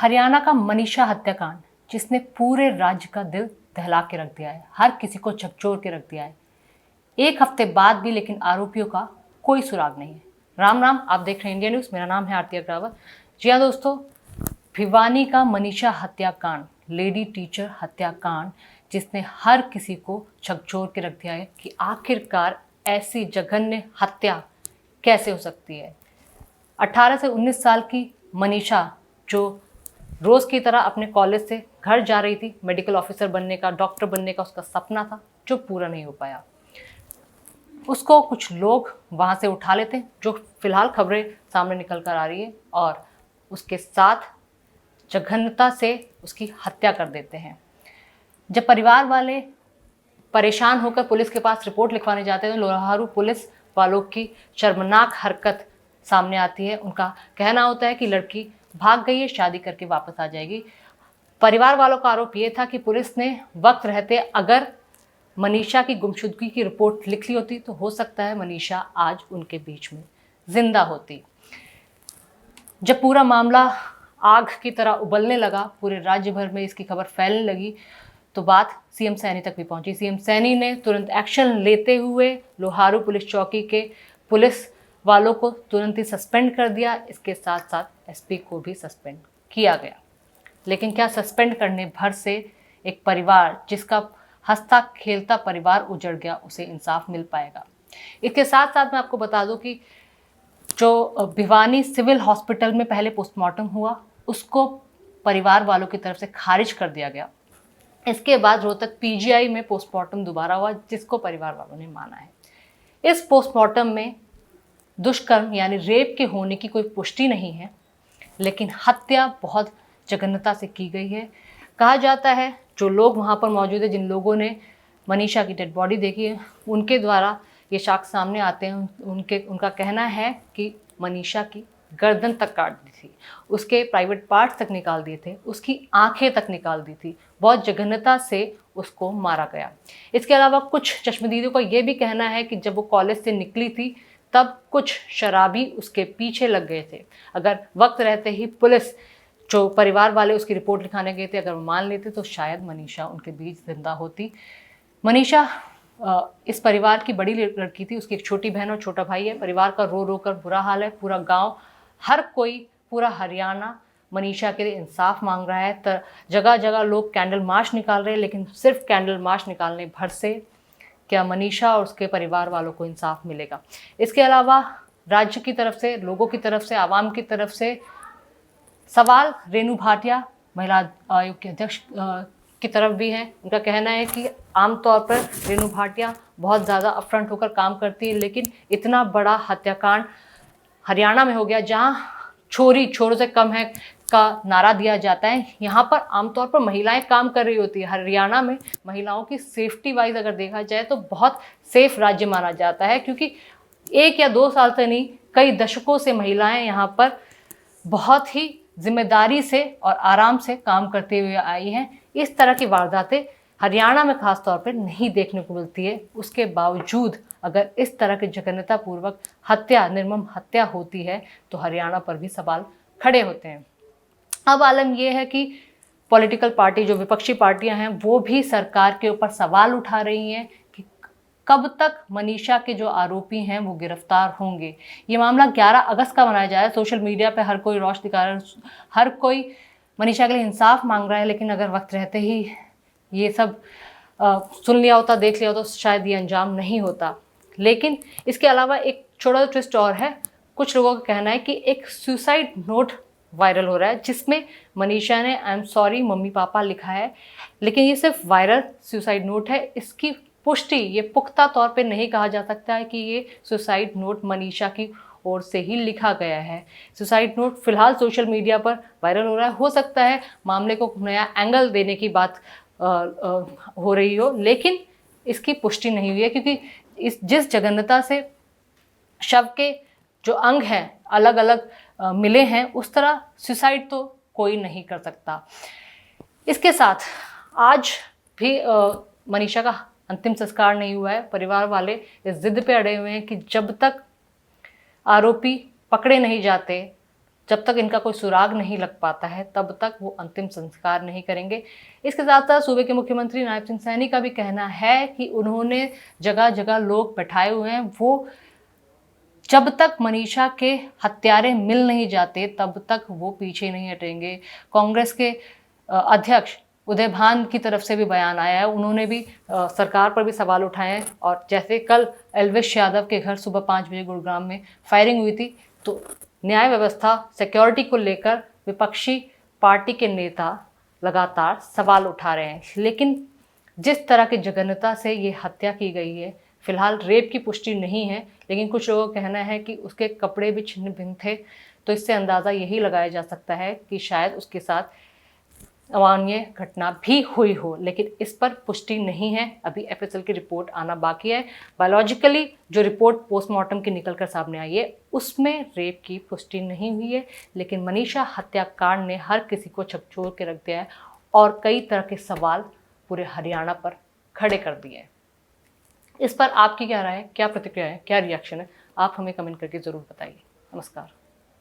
हरियाणा का मनीषा हत्याकांड जिसने पूरे राज्य का दिल दहला के रख दिया है, हर किसी को झकझोर के रख दिया है। एक हफ्ते बाद भी लेकिन आरोपियों का कोई सुराग नहीं है। राम राम, आप देख रहे हैं इंडिया न्यूज़। मेरा नाम है आरती अग्रवाल। जी हाँ दोस्तों, भिवानी का मनीषा हत्याकांड, लेडी टीचर हत्याकांड, जिसने हर किसी को झकझोर के रख दिया है कि आखिरकार ऐसी जघन्य हत्या कैसे हो सकती है। 18 से 19 साल की मनीषा जो रोज़ की तरह अपने कॉलेज से घर जा रही थी, मेडिकल ऑफिसर बनने का, डॉक्टर बनने का उसका सपना था जो पूरा नहीं हो पाया। उसको कुछ लोग वहाँ से उठा लेते हैं, जो फिलहाल खबरें सामने निकल कर आ रही है, और उसके साथ जघन्यता से उसकी हत्या कर देते हैं। जब परिवार वाले परेशान होकर पुलिस के पास रिपोर्ट लिखवाने जाते हैं तो लोहारू पुलिस वालों की शर्मनाक हरकत सामने आती है। उनका कहना होता है कि लड़की भाग गई है, शादी करके वापस आ जाएगी। परिवार वालों का आरोप ये था कि पुलिस ने वक्त रहते अगर मनीषा की गुमशुदगी की रिपोर्ट लिख ली होती तो हो सकता है मनीषा आज उनके बीच में जिंदा होती। जब पूरा मामला आग की तरह उबलने लगा, पूरे राज्य भर में इसकी खबर फैलने लगी, तो बात सीएम सैनी तक भी पहुंची। सीएम सैनी ने तुरंत एक्शन लेते हुए लोहारू पुलिस चौकी के पुलिस वालों को तुरंत ही सस्पेंड कर दिया। इसके साथ साथ एसपी को भी सस्पेंड किया गया। लेकिन क्या सस्पेंड करने भर से एक परिवार, जिसका हंसता खेलता परिवार उजड़ गया, उसे इंसाफ मिल पाएगा? इसके साथ साथ मैं आपको बता दूं कि जो भिवानी सिविल हॉस्पिटल में पहले पोस्टमार्टम हुआ, उसको परिवार वालों की तरफ से खारिज कर दिया गया। इसके बाद रोहतक पीजीआई में पोस्टमार्टम दोबारा हुआ, जिसको परिवार वालों ने माना है। इस पोस्टमार्टम में दुष्कर्म यानी रेप के होने की कोई पुष्टि नहीं है, लेकिन हत्या बहुत जघन्यता से की गई है। कहा जाता है जो लोग वहाँ पर मौजूद है, जिन लोगों ने मनीषा की डेड बॉडी देखी है, उनके द्वारा ये साक्ष्य सामने आते हैं। उनका कहना है कि मनीषा की गर्दन तक काट दी थी, उसके प्राइवेट पार्ट्स तक निकाल दिए थे, उसकी आंखें तक निकाल दी थी। बहुत जघन्यता से उसको मारा गया। इसके अलावा कुछ चश्मदीदों का ये भी कहना है कि जब वो कॉलेज से निकली थी तब कुछ शराबी उसके पीछे लग गए थे। अगर वक्त रहते ही पुलिस, जो परिवार वाले उसकी रिपोर्ट लिखाने गए थे, अगर वो मान लेते तो शायद मनीषा उनके बीच जिंदा होती। मनीषा इस परिवार की बड़ी लड़की थी। उसकी एक छोटी बहन और छोटा भाई है। परिवार का रो रो कर बुरा हाल है। पूरा गांव, हर कोई, पूरा हरियाणा मनीषा के लिए इंसाफ मांग रहा है। जगह जगह लोग कैंडल मार्च निकाल रहे हैं, लेकिन सिर्फ कैंडल मार्च निकालने भर से क्या मनीषा और उसके परिवार वालों को इंसाफ मिलेगा? इसके अलावा राज्य की तरफ से, लोगों की तरफ से, आवाम की तरफ से सवाल रेणु भाटिया, महिला आयोग के अध्यक्ष की तरफ भी है। उनका कहना है कि आमतौर पर रेणु भाटिया बहुत ज़्यादा अपफ्रंट होकर काम करती है, लेकिन इतना बड़ा हत्याकांड हरियाणा में हो गया, जहाँ छोरी छोरों से कम है का नारा दिया जाता है। यहाँ पर आमतौर पर महिलाएं काम कर रही होती है। हरियाणा में महिलाओं की सेफ्टी वाइज अगर देखा जाए तो बहुत सेफ राज्य माना जाता है, क्योंकि 1 या 2 साल से नहीं, कई दशकों से महिलाएं यहाँ पर बहुत ही जिम्मेदारी से और आराम से काम करते हुए आई हैं। इस तरह की वारदातें हरियाणा में खास तौर पर नहीं देखने को मिलती है। उसके बावजूद अगर इस तरह की जघन्यतापूर्वक हत्या, निर्मम हत्या होती है, तो हरियाणा पर भी सवाल खड़े होते हैं। अब आलम यह है कि पॉलिटिकल पार्टी, जो विपक्षी पार्टियां हैं, वो भी सरकार के ऊपर सवाल उठा रही हैं कि कब तक मनीषा के जो आरोपी हैं वो गिरफ्तार होंगे। ये मामला 11 अगस्त का मनाया जा रहा है। सोशल मीडिया पे हर कोई रोष दिखा रहा है, हर कोई मनीषा के लिए इंसाफ मांग रहा है, लेकिन अगर वक्त रहते ही ये सब सुन लिया होता, देख लिया होता, तो शायद ये अंजाम नहीं होता। लेकिन इसके अलावा एक छोटा सा ट्विस्ट और है। कुछ लोगों का कहना है कि एक सुसाइड नोट वायरल हो रहा है, जिसमें मनीषा ने I am sorry mummy papa लिखा है, लेकिन ये सिर्फ वायरल सुसाइड नोट है। इसकी पुष्टि ये पुख्ता तौर पे नहीं कहा जा सकता है कि ये सुसाइड नोट मनीषा की ओर से ही लिखा गया है। सुसाइड नोट फिलहाल सोशल मीडिया पर वायरल हो रहा है। हो सकता है मामले को नया एंगल देने की बात हो रही हो, लेकिन इसकी पुष्टि नहीं हुई है, क्योंकि जिस जघन्यता से शव के जो अंग हैं अलग अलग मिले हैं, उस तरह सुसाइड तो कोई नहीं कर सकता। इसके साथ आज भी मनीषा का अंतिम संस्कार नहीं हुआ है। परिवार वाले इस जिद पे अड़े हुए हैं कि जब तक आरोपी पकड़े नहीं जाते जब तक इनका कोई सुराग नहीं लग पाता है तब तक वो अंतिम संस्कार नहीं करेंगे। इसके साथ साथ सूबे के मुख्यमंत्री नायब सिंह सैनी का भी कहना है कि उन्होंने जगह जगह लोग बैठाए हुए हैं, वो जब तक मनीषा के हत्यारे मिल नहीं जाते तब तक वो पीछे नहीं हटेंगे। कांग्रेस के अध्यक्ष उदय भान की तरफ से भी बयान आया है, उन्होंने भी सरकार पर भी सवाल उठाए हैं। और जैसे कल एल्विश यादव के घर सुबह 5 बजे गुरुग्राम में फायरिंग हुई थी, तो न्याय व्यवस्था सिक्योरिटी को लेकर विपक्षी पार्टी के नेता लगातार सवाल उठा रहे हैं। लेकिन जिस तरह की जघन्यता से ये हत्या की गई है, फिलहाल रेप की पुष्टि नहीं है, लेकिन कुछ लोगों का कहना है कि उसके कपड़े भी छिन्न भिन्न थे, तो इससे अंदाज़ा यही लगाया जा सकता है कि शायद उसके साथ अमानवीय घटना भी हुई हो, लेकिन इस पर पुष्टि नहीं है। अभी एफएसएल की रिपोर्ट आना बाकी है। बायोलॉजिकली जो रिपोर्ट पोस्टमार्टम की निकलकर सामने आई है उसमें रेप की पुष्टि नहीं हुई है, लेकिन मनीषा हत्याकांड ने हर किसी को झकझोर के रख दिया है और कई तरह के सवाल पूरे हरियाणा पर खड़े कर दिए हैं। इस पर आपकी क्या राय है, क्या प्रतिक्रिया है, क्या रिएक्शन है, आप हमें कमेंट करके ज़रूर बताइए। नमस्कार।